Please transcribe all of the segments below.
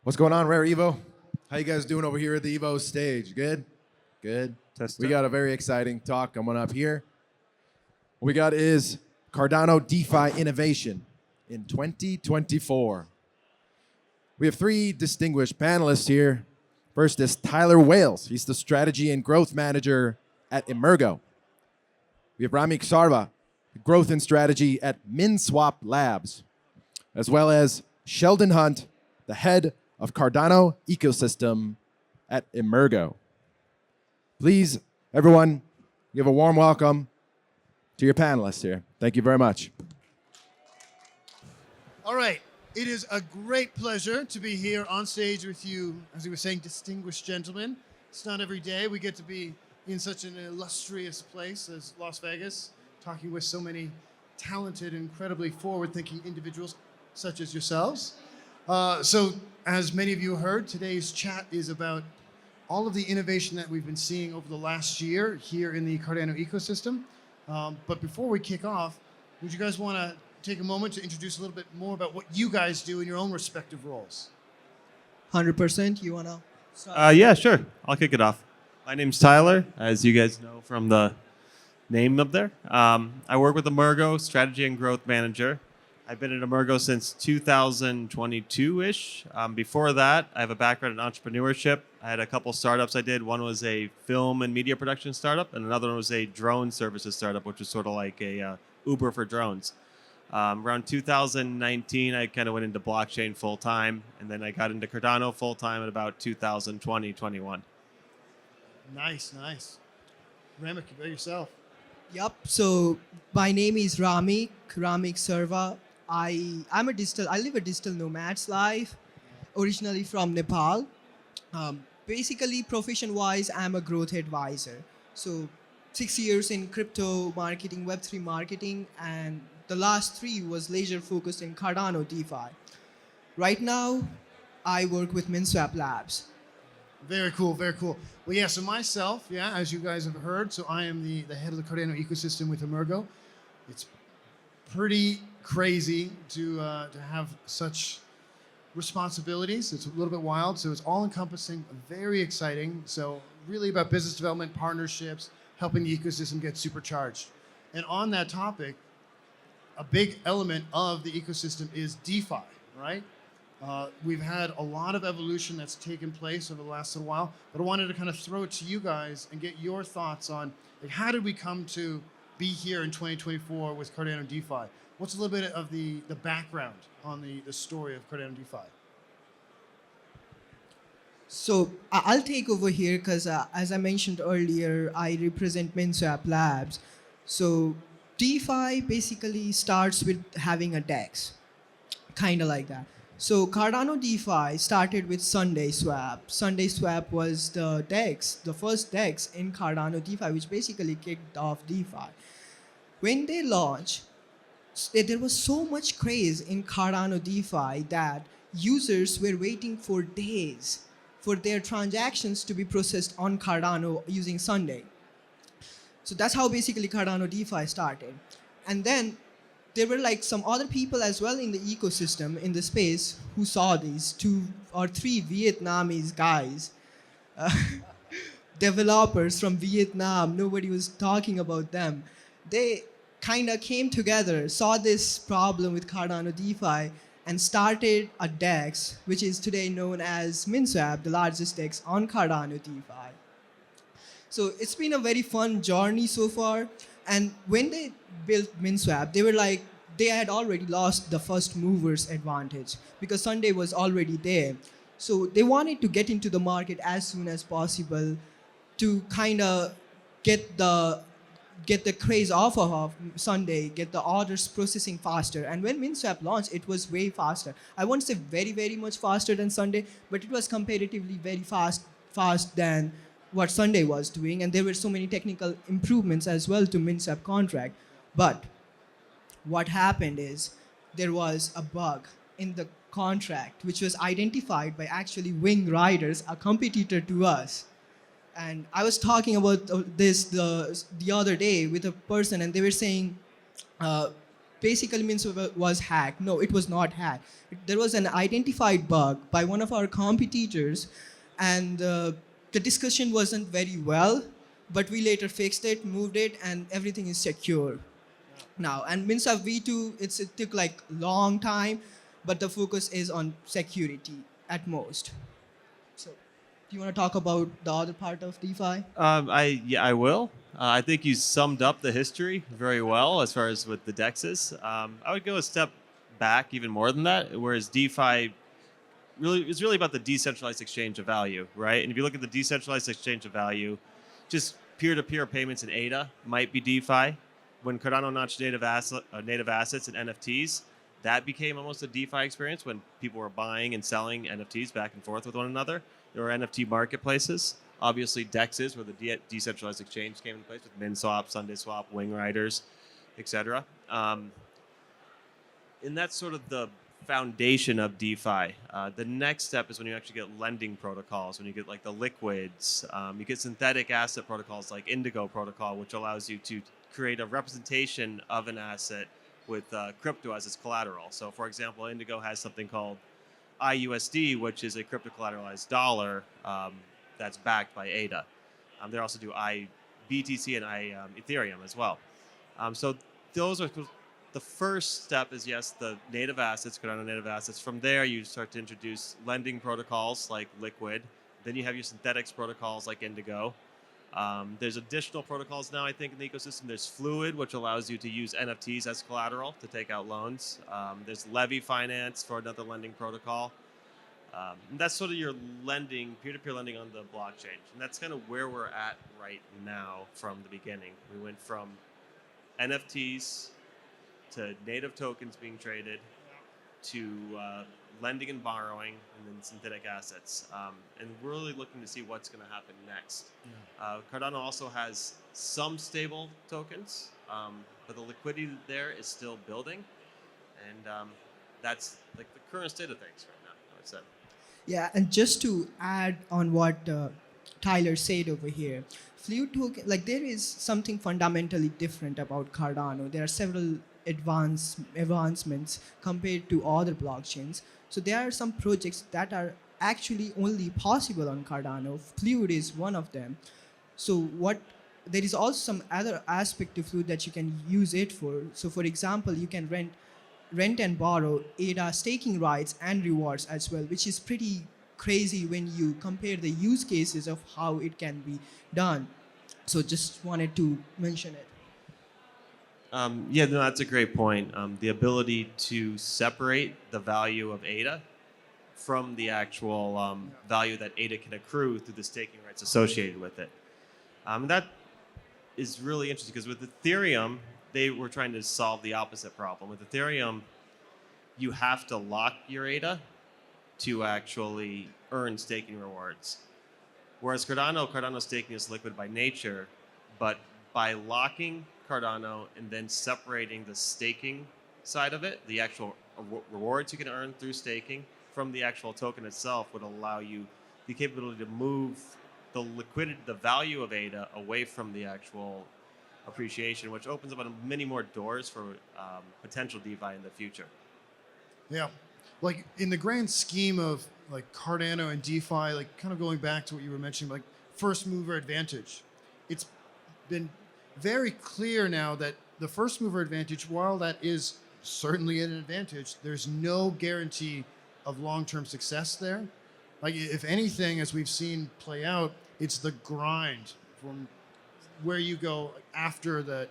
What's going on, Rare Evo? How you guys doing over here at the Evo stage? Good? Good. Test We it. got a very exciting talk coming up here. What we got is Cardano DeFi innovation in 2024. We have three distinguished panelists here. First is Tyler Wales. He's the strategy and growth manager at EMURGO. We have Ramik Sarva, growth and strategy at Minswap Labs, as well as Sheldon Hunt, the head of Cardano ecosystem at EMURGO. Please, everyone, give a warm welcome to your panelists here. Thank you very much. All right. It is a great pleasure to be here on stage with you, as we were saying, distinguished gentlemen. It's not every day we get to be in such an illustrious place as Las Vegas, talking with so many talented, incredibly forward-thinking individuals such as yourselves. So, as many of you heard, today's chat is about all of the innovation that we've been seeing over the last year here in the Cardano ecosystem. But before we kick off, would you guys want to take a moment to introduce a little bit more about what you guys do in your own respective roles? 100%, you wanna? Yeah, sure. I'll kick it off. My name's Tyler, as you guys know from the name up there. I work with EMURGO, strategy and growth manager. I've been at EMURGO since 2022-ish. Before that, I have a background in entrepreneurship. I had a couple startups I did. One was a film and media production startup, and another one was a drone services startup, which was sort of like a Uber for drones. Around 2019, I kind of went into blockchain full time, and then I got into Cardano full time at about 2020, 21. Nice, nice. Ramik, you about yourself? Yup. So my name is Ramik Sarva. I live a digital nomad's life, originally from Nepal. Basically, profession-wise, I'm a growth advisor. So 6 years in crypto marketing, Web3 marketing, and the last 3 was laser focused in Cardano DeFi. Right now, I work with Minswap Labs. Very cool, very cool. Well, yeah, so myself, yeah, as you guys have heard, so I am the head of the Cardano ecosystem with EMURGO. It's pretty crazy to have such responsibilities. It's a little bit wild, so it's all-encompassing, very exciting. So really about business development, partnerships, helping the ecosystem get supercharged. And on that topic, a big element of the ecosystem is DeFi, right? We've had a lot of evolution that's taken place over the last little while, but I wanted to kind of throw it to you guys and get your thoughts on like, how did we come to be here in 2024 with Cardano DeFi? What's a little bit of the background on the story of Cardano DeFi? So I'll take over here because as I mentioned earlier, I represent Minswap Labs. So DeFi basically starts with having a DEX, kind of like that. So Cardano DeFi started with Sunday Swap. Sunday Swap was the DEX, the first DEX in Cardano DeFi, which basically kicked off DeFi. When they launched, there was so much craze in Cardano DeFi that users were waiting for days for their transactions to be processed on Cardano using Sunday. So that's how basically Cardano DeFi started. And then there were like some other people as well in the ecosystem, in the space, who saw these 2 or 3 Vietnamese guys, developers from Vietnam. Nobody was talking about them. They kind of came together, saw this problem with Cardano DeFi, and started a DEX, which is today known as Minswap, the largest DEX on Cardano DeFi. So it's been a very fun journey so far. And when they built Minswap, they had already lost the first movers advantage because Sunday was already there. So they wanted to get into the market as soon as possible to kind of get the craze off of Sunday, get the orders processing faster. And when Minswap launched, it was way faster. I won't say very, very much faster than Sunday, but it was comparatively very fast than what Sunday was doing. And there were so many technical improvements as well to Minswap contract. But what happened is there was a bug in the contract, which was identified by actually Wing Riders, a competitor to us. And I was talking about this the other day with a person, and they were saying basically Minswap was hacked. No, it was not hacked. There was an identified bug by one of our competitors, and the discussion wasn't very well, but we later fixed it, moved it, and everything is secure now. And Minswap V2, it took like long time, but the focus is on security at most. So, do you want to talk about the other part of DeFi? I will. I think you summed up the history very well as far as with the dexes. I would go a step back even more than that, whereas DeFi really is really about the decentralized exchange of value, right? And if you look at the decentralized exchange of value, just peer-to-peer payments in ADA might be DeFi. When Cardano launched native assets and NFTs, that became almost a DeFi experience when people were buying and selling NFTs back and forth with one another. There were NFT marketplaces. Obviously, DEXs, where the decentralized exchange came into place with Minswap, Sunday Swap, Wing Riders, etc. And that's sort of the foundation of DeFi. The next step is when you actually get lending protocols, when you get like the liquids. You get synthetic asset protocols like Indigo protocol, which allows you to create a representation of an asset with crypto as its collateral. So, for example, Indigo has something called IUSD, which is a crypto collateralized dollar that's backed by ADA. They also do BTC and Ethereum as well. So those are the first step is, yes, the native assets, Cardano native assets. From there, you start to introduce lending protocols like Liquid. Then you have your synthetics protocols like Indigo. There's additional protocols now, I think, in the ecosystem. There's Fluid, which allows you to use NFTs as collateral to take out loans. There's Levy Finance for another lending protocol. And that's sort of your lending, peer-to-peer lending on the blockchain. And that's kind of where we're at right now from the beginning. We went from NFTs to native tokens being traded to lending and borrowing, and then synthetic assets. And we're really looking to see what's going to happen next. Cardano also has some stable tokens, but the liquidity there is still building. And that's like the current state of things right now, I would say. Yeah, and just to add on what Tyler said over here, Fluid token, like there is something fundamentally different about Cardano. There are several advancements compared to other blockchains. So there are some projects that are actually only possible on Cardano. Fluid is one of them. So there is also some other aspect to Fluid that you can use it for. So for example, you can rent and borrow ADA staking rights and rewards as well, which is pretty crazy when you compare the use cases of how it can be done. So just wanted to mention it. Yeah, no, that's a great point. The ability to separate the value of ADA from the actual value that ADA can accrue through the staking rights associated with it. That is really interesting because with Ethereum, they were trying to solve the opposite problem. With Ethereum, you have to lock your ADA to actually earn staking rewards. Whereas Cardano staking is liquid by nature, but by locking Cardano and then separating the staking side of it, the actual rewards you can earn through staking from the actual token itself would allow you the capability to move the liquidity, the value of ADA away from the actual appreciation, which opens up many more doors for potential DeFi in the future. Yeah, like in the grand scheme of like Cardano and DeFi, like kind of going back to what you were mentioning, like first mover advantage. It's been very clear now that the first mover advantage, while that is certainly an advantage, there's no guarantee of long-term success there. Like if anything, as we've seen play out, it's the grind from where you go after that.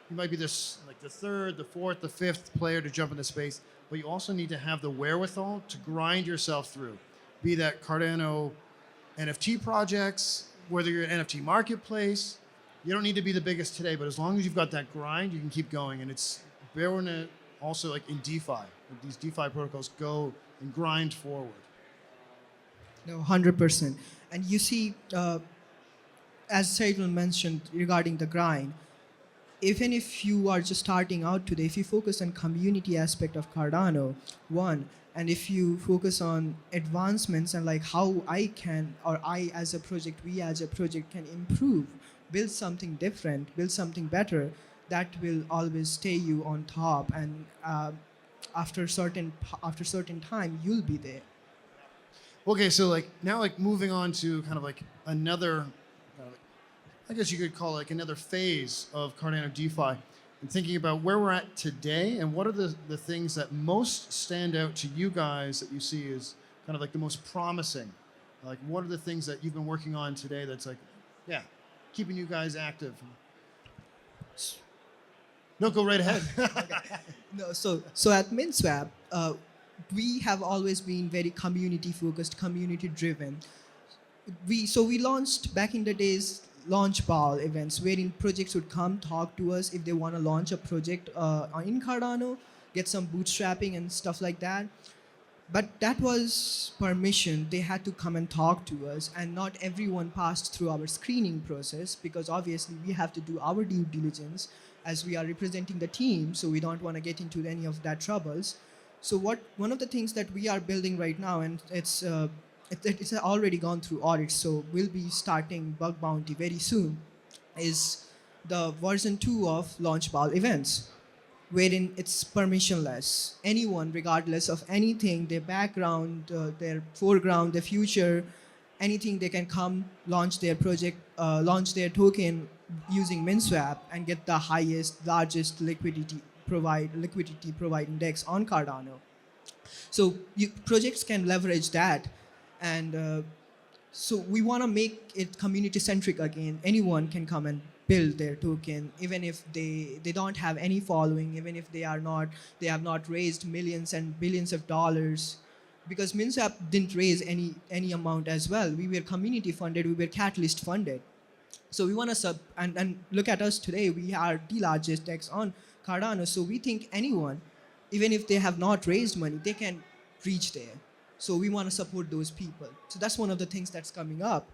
You might be this like the third, the fourth, the fifth player to jump into space, but you also need to have the wherewithal to grind yourself through. Be that Cardano NFT projects, whether you're an NFT marketplace, you don't need to be the biggest today, but as long as you've got that grind, you can keep going. And it's bearing it also like in DeFi. These DeFi protocols go and grind forward. No, 100%. And you see, as Sheldon mentioned regarding the grind, even if you are just starting out today, if you focus on community aspect of Cardano, and if you focus on advancements and like how I as a project, we as a project can improve, build something different, build something better, that will always stay you on top, and after certain time you'll be there. Okay, so like now, like moving on to kind of like another, I guess you could call it like another phase of Cardano DeFi, and thinking about where we're at today and what are the things that most stand out to you guys that you see as kind of like the most promising. Like, what are the things that you've been working on today that's like, yeah, keeping you guys active? No, go right ahead. No, so at Minswap, we have always been very community focused, community driven. We launched back in the days launch ball events wherein projects would come talk to us if they want to launch a project in Cardano, get some bootstrapping and stuff like that. But that was permission. They had to come and talk to us, and not everyone passed through our screening process, because obviously we have to do our due diligence as we are representing the team, so we don't want to get into any of that troubles. So one of the things that we are building right now, and it's already gone through audits, so we'll be starting bug bounty very soon, is the version 2 of launch ball events, wherein it's permissionless. Anyone, regardless of anything, their background, their foreground, their future, anything, they can come, launch their project, launch their token using Minswap and get the highest, largest liquidity providing DEX on Cardano. So projects can leverage that, and so we want to make it community centric again. Anyone can come and build their token, even if they don't have any following, even if they have not raised millions and billions of dollars, because Minswap didn't raise any amount as well. We were community funded, we were Catalyst funded. So we want to and look at us today. We are the largest DEX on Cardano. So we think anyone, even if they have not raised money, they can reach there. So we want to support those people. So that's one of the things that's coming up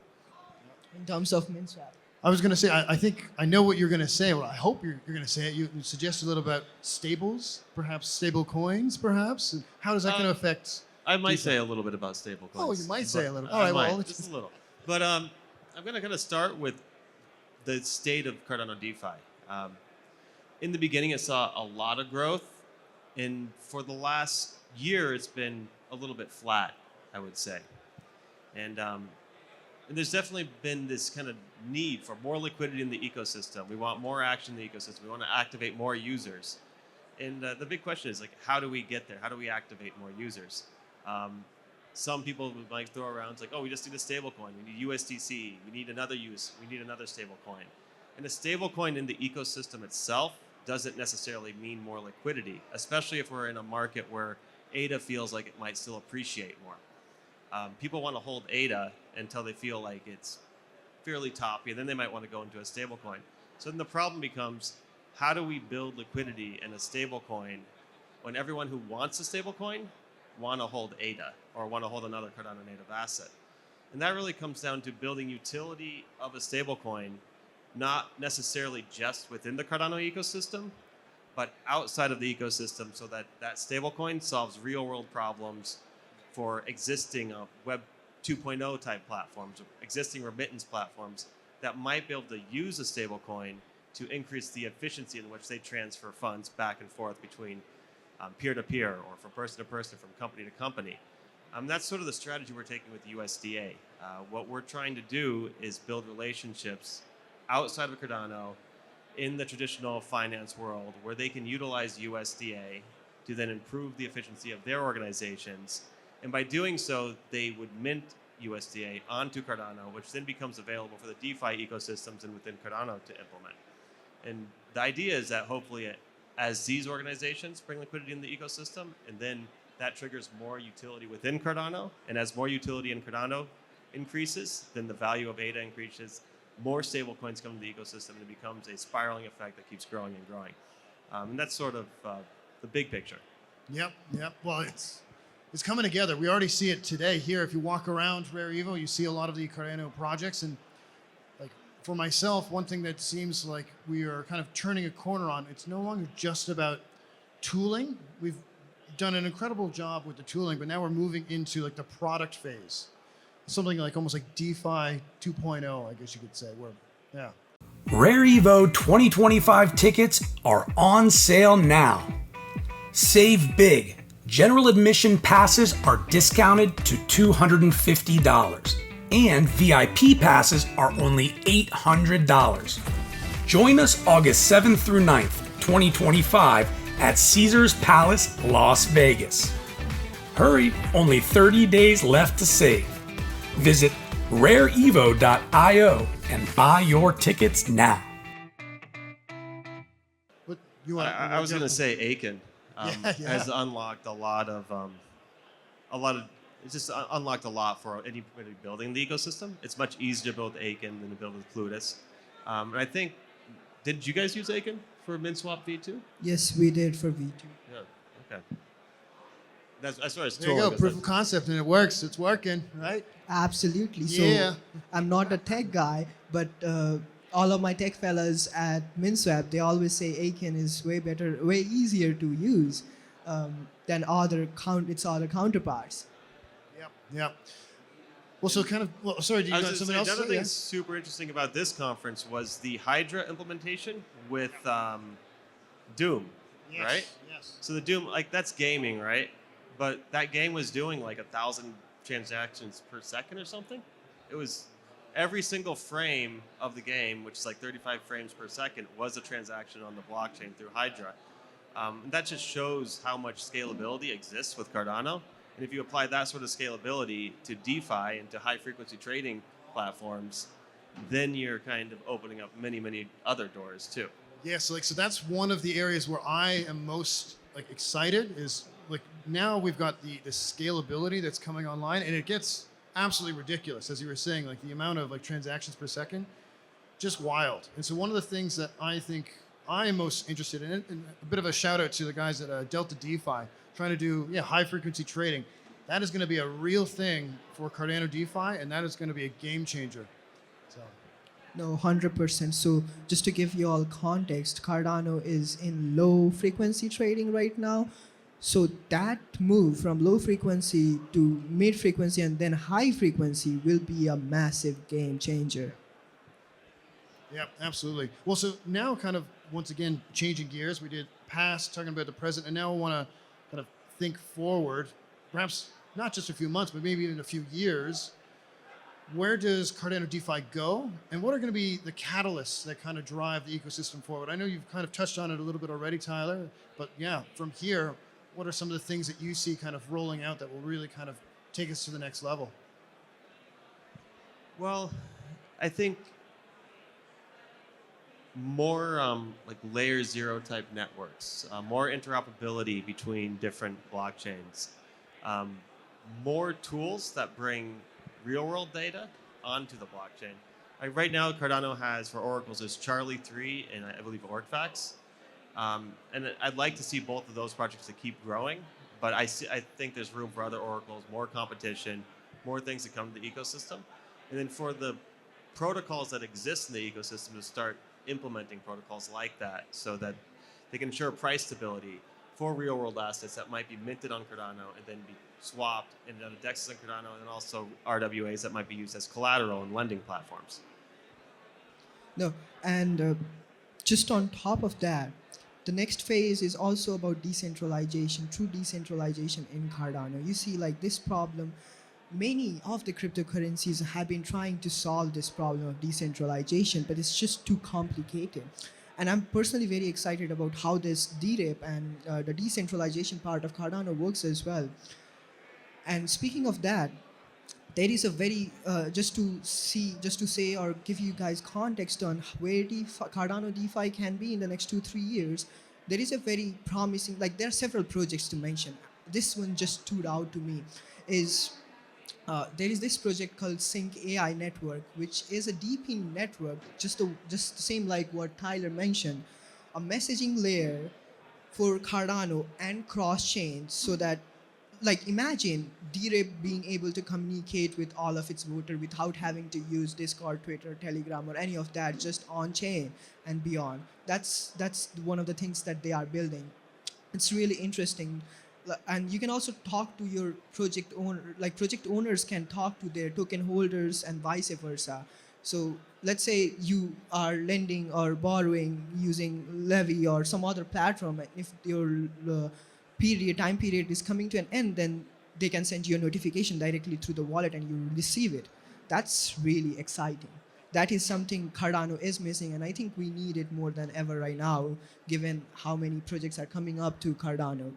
in terms of Minswap. I was going to say, I think I know what you're going to say. Well, I hope you're going to say it. You suggested a little about stables, perhaps stable coins, perhaps. How is that going to affect? I might say a little bit about stablecoins. Oh, you might say a little. All I right, might, well, just a little. But I'm going to kind of start with the state of Cardano DeFi. In the beginning, it saw a lot of growth, and for the last year, it's been a little bit flat, I would say. And there's definitely been this kind of need for more liquidity in the ecosystem. We want more action in the ecosystem. We want to activate more users. And the big question is, like, how do we get there? How do we activate more users? Some people would like throw around, it's like, oh, we just need a stable coin. We need USDC. We need another stable coin. And a stable coin in the ecosystem itself doesn't necessarily mean more liquidity, especially if we're in a market where ADA feels like it might still appreciate more. People want to hold ADA until they feel like it's fairly toppy, and then they might want to go into a stable coin. So then the problem becomes, how do we build liquidity in a stable coin when everyone who wants a stable coin want to hold ADA or want to hold another Cardano native asset? And that really comes down to building utility of a stable coin, not necessarily just within the Cardano ecosystem, but outside of the ecosystem, so that that stablecoin solves real-world problems for existing Web 2.0 type platforms, or existing remittance platforms that might be able to use a stablecoin to increase the efficiency in which they transfer funds back and forth between peer-to-peer or from person to person, from company to company. That's sort of the strategy we're taking with USDA. What we're trying to do is build relationships outside of Cardano in the traditional finance world where they can utilize USDA to then improve the efficiency of their organizations. And by doing so, they would mint USDA onto Cardano, which then becomes available for the DeFi ecosystems and within Cardano to implement. And the idea is that hopefully, as these organizations bring liquidity in the ecosystem, and then that triggers more utility within Cardano, and as more utility in Cardano increases, then the value of ADA increases, more stable coins come to the ecosystem, and it becomes a spiraling effect that keeps growing and growing. And that's sort of the big picture. Yep. Well, it's coming together. We already see it today here. If you walk around Rare Evo, you see a lot of the Cardano projects. And like for myself, one thing that seems like we are kind of turning a corner on, it's no longer just about tooling. We've done an incredible job with the tooling, but now we're moving into like the product phase. Something like almost like DeFi 2.0, I guess you could say. Rare Evo 2025 tickets are on sale now. Save big. General admission passes are discounted to $250, and VIP passes are only $800. Join us August 7th through 9th, 2025 at Caesars Palace, Las Vegas. Hurry, only 30 days left to save. Visit rareevo.io and buy your tickets now. What you want? I was going to say Aiken Yeah. has unlocked a lot of it's just unlocked a lot for anybody building the ecosystem. It's much easier to build Aiken than to build with Plutus. And I think, did you guys use Aiken for Minswap V2? Yes, we did for V2. Yeah. Okay. That's as far as There you tool go, goes, proof of concept, and it works. It's working, right? Absolutely. So Yeah. I'm not a tech guy, but all of my tech fellas at Minswap, they always say Aiken is way better, way easier to use than its other counterparts. Yep. Well, so kind of. Well, sorry, do you I was got gonna something say, else? another to thing say? that's super interesting about this conference was the Hydra implementation with Doom, Yes, right? Yes. So the Doom, like that's gaming, right? But that game was doing like 1,000 transactions per second or something. It was every single frame of the game, which is like 35 frames per second, was a transaction on the blockchain through Hydra. And that just shows how much scalability exists with Cardano. And if you apply that sort of scalability to DeFi and to high frequency trading platforms, then you're kind of opening up many, many other doors too. Yeah, so that's one of the areas where I am most excited is now we've got the scalability that's coming online, and it gets absolutely ridiculous, as you were saying, the amount of transactions per second, just wild. And so one of the things that I think I am most interested in, and a bit of a shout out to the guys at Delta DeFi, trying to do high frequency trading. That is going to be a real thing for Cardano DeFi, and that is going to be a game changer. So. No, 100%. So just to give you all context, Cardano is in low frequency trading right now. So that move from low frequency to mid frequency and then high frequency will be a massive game changer. Yeah, absolutely. Well, so now kind of once again changing gears, we did past talking about the present, and now I want to kind of think forward, perhaps not just a few months, but maybe even a few years. Where does Cardano DeFi go, and what are going to be the catalysts that kind of drive the ecosystem forward? I know you've kind of touched on it a little bit already, Tyler, but yeah, from here, what are some of the things that you see kind of rolling out that will really kind of take us to the next level? Well, I think more layer zero type networks, more interoperability between different blockchains, more tools that bring real world data onto the blockchain. Right now, Cardano has for oracles is Charlie 3 and I believe OrcFax. And I'd like to see both of those projects to keep growing, but I think there's room for other oracles, more competition, more things to come to the ecosystem. And then for the protocols that exist in the ecosystem to start implementing protocols like that so that they can ensure price stability for real world assets that might be minted on Cardano and then be swapped into other dexes on Cardano, and also RWAs that might be used as collateral in lending platforms. No, and just on top of that, the next phase is also about decentralization, true decentralization in Cardano. You see, this problem, many of the cryptocurrencies have been trying to solve this problem of decentralization, but it's just too complicated. And I'm personally very excited about how this DRIP and the decentralization part of Cardano works as well. And speaking of that, there is a very just to say or give you guys context on where Cardano DeFi can be in the next 2-3 years. There is a very promising, there are several projects to mention. This one just stood out to me. There is this project called Sync AI Network, which is a DP network, just the same like what Tyler mentioned, a messaging layer for Cardano and cross chains, so that imagine DRIP being able to communicate with all of its voter without having to use Discord, Twitter, Telegram, or any of that, just on chain and beyond. That's one of the things that they are building. It's really interesting. And you can also talk to your project owner, project owners can talk to their token holders and vice versa. So let's say you are lending or borrowing using Levy or some other platform. And if your time period is coming to an end, then they can send you a notification directly through the wallet and you receive it. That's really exciting. That is something Cardano is missing, and I think we need it more than ever right now, given how many projects are coming up to Cardano.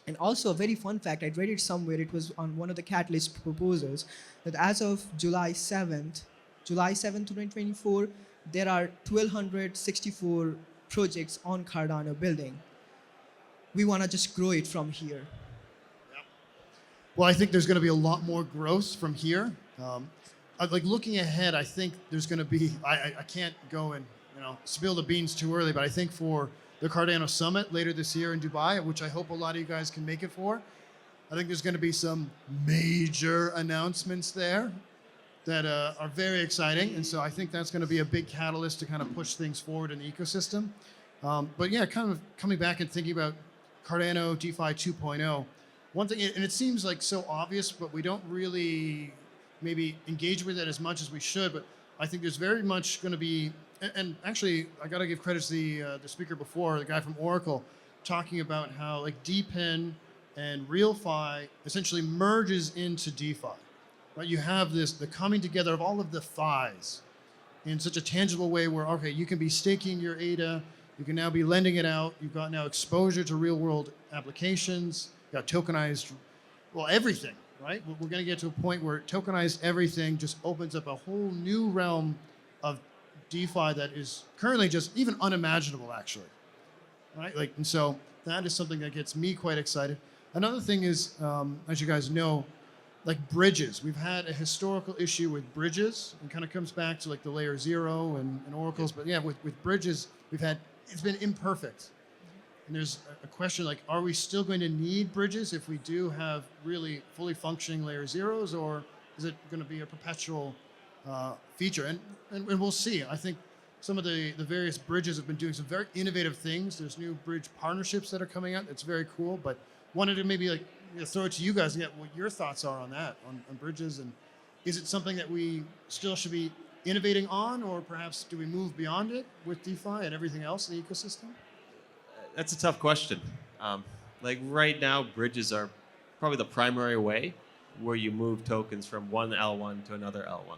And also a very fun fact, I read it somewhere, it was on one of the Catalyst proposals, that as of July 7th, 2024, there are 1,264 projects on Cardano building. We want to just grow it from here. Well, I think there's going to be a lot more growth from here. Like looking ahead, I think there's going to be. I can't go and spill the beans too early, but I think for the Cardano Summit later this year in Dubai, which I hope a lot of you guys can make it for, I think there's going to be some major announcements there that are very exciting, and so I think that's going to be a big catalyst to kind of push things forward in the ecosystem. But yeah, kind of coming back and thinking about Cardano DeFi 2.0. One thing, and it seems like so obvious, but we don't really maybe engage with it as much as we should. But I think there's very much going to be, and actually, I got to give credit to the speaker before, the guy from Oracle, talking about how like DePIN and RealFi essentially merges into DeFi. Right? You have the coming together of all of the FIs in such a tangible way where, okay, you can be staking your ADA, you can now be lending it out, you've got now exposure to real world applications, you've got tokenized, well, everything, right? We're going to get to a point where tokenized everything just opens up a whole new realm of DeFi that is currently just even unimaginable, actually, right? Like, and so that is something that gets me quite excited. Another thing is, as you guys know, like bridges. We've had a historical issue with bridges, and kind of comes back to like the layer 0 and oracles. But yeah, with bridges, it's been imperfect. And there's a question like, are we still going to need bridges if we do have really fully functioning layer 0s, or is it going to be a perpetual feature? And we'll see. I think some of the various bridges have been doing some very innovative things. There's new bridge partnerships that are coming out. It's very cool, but wanted to maybe like throw it to you guys and get what your thoughts are on that, on bridges, and is it something that we still should be innovating on, or perhaps do we move beyond it with DeFi and everything else in the ecosystem? That's a tough question. Like right now, bridges are probably the primary way where you move tokens from one L1 to another L1.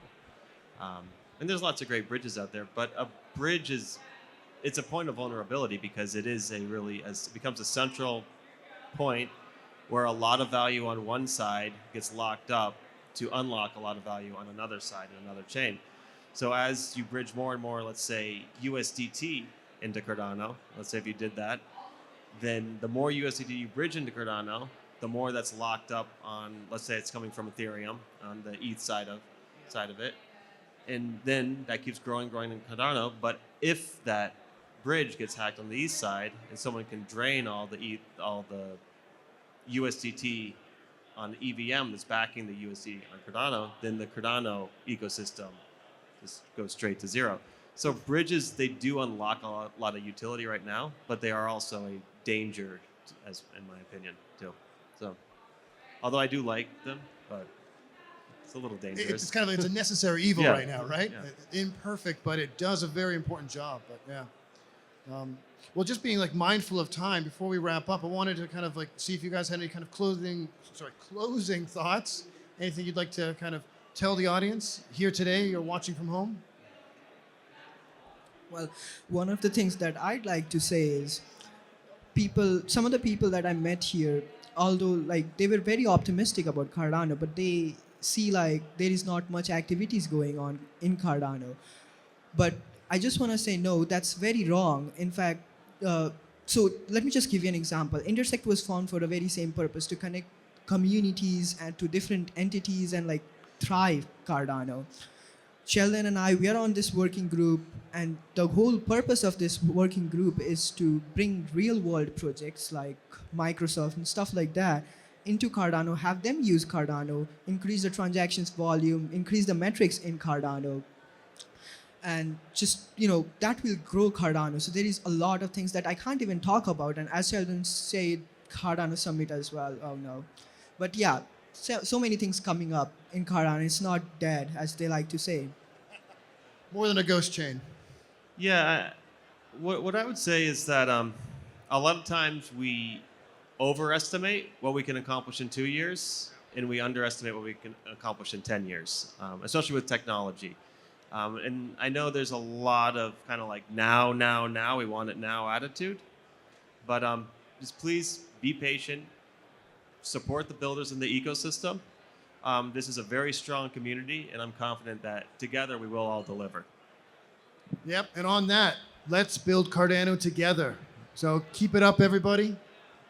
And there's lots of great bridges out there, but a bridge it's a point of vulnerability because it becomes a central point where a lot of value on one side gets locked up to unlock a lot of value on another side in another chain. So as you bridge more and more, let's say USDT into Cardano, let's say if you did that, then the more USDT you bridge into Cardano, the more that's locked up on, let's say it's coming from Ethereum on the ETH side of it. And then that keeps growing in Cardano. But if that bridge gets hacked on the ETH side and someone can drain all the USDT on the EVM that's backing the USD on Cardano, then the Cardano ecosystem just goes straight to zero. So bridges, they do unlock a lot of utility right now, but they are also a danger, as in my opinion, too. So, although I do like them, but it's a little dangerous. It's kind of it's a necessary evil Yeah. right now, right? Yeah. Imperfect, but it does a very important job. But yeah. Well, just being like mindful of time before we wrap up, I wanted to kind of like see if you guys had any kind of closing thoughts. Anything you'd like to kind of tell the audience here today or watching from home? Well, one of the things that I'd like to say is some of the people that I met here, although like they were very optimistic about Cardano, but they see like there is not much activities going on in Cardano. But I just want to say, no, that's very wrong. In fact, so let me just give you an example. Intersect was formed for the very same purpose, to connect communities and to different entities and like thrive Cardano. Sheldon and I, we are on this working group, and the whole purpose of this working group is to bring real world projects like Microsoft and stuff like that into Cardano, have them use Cardano, increase the transactions volume, increase the metrics in Cardano, and just, that will grow Cardano. So there is a lot of things that I can't even talk about, and as Sheldon said, Cardano Summit as well, oh no. But yeah, so many things coming up in Cardano. It's not dead, as they like to say. More than a ghost chain. Yeah, what I would say is that a lot of times we overestimate what we can accomplish in 2 years, and we underestimate what we can accomplish in 10 years, especially with technology. And I know there's a lot of kind of like now, we want it now attitude. But just please be patient, support the builders in the ecosystem. This is a very strong community, and I'm confident that together we will all deliver. Yep, and on that, let's build Cardano together. So keep it up, everybody.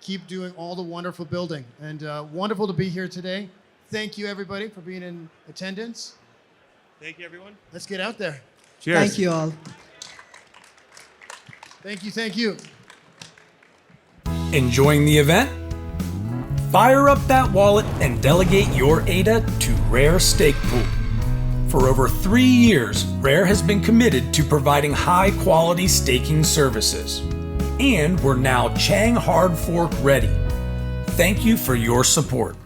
Keep doing all the wonderful building. And wonderful to be here today. Thank you, everybody, for being in attendance. Thank you, everyone. Let's get out there. Cheers. Thank you all. Thank you, thank you. Enjoying the event? Fire up that wallet and delegate your ADA to Rare Stake Pool. For over 3 years, Rare has been committed to providing high-quality staking services. And we're now Chang Hard Fork ready. Thank you for your support.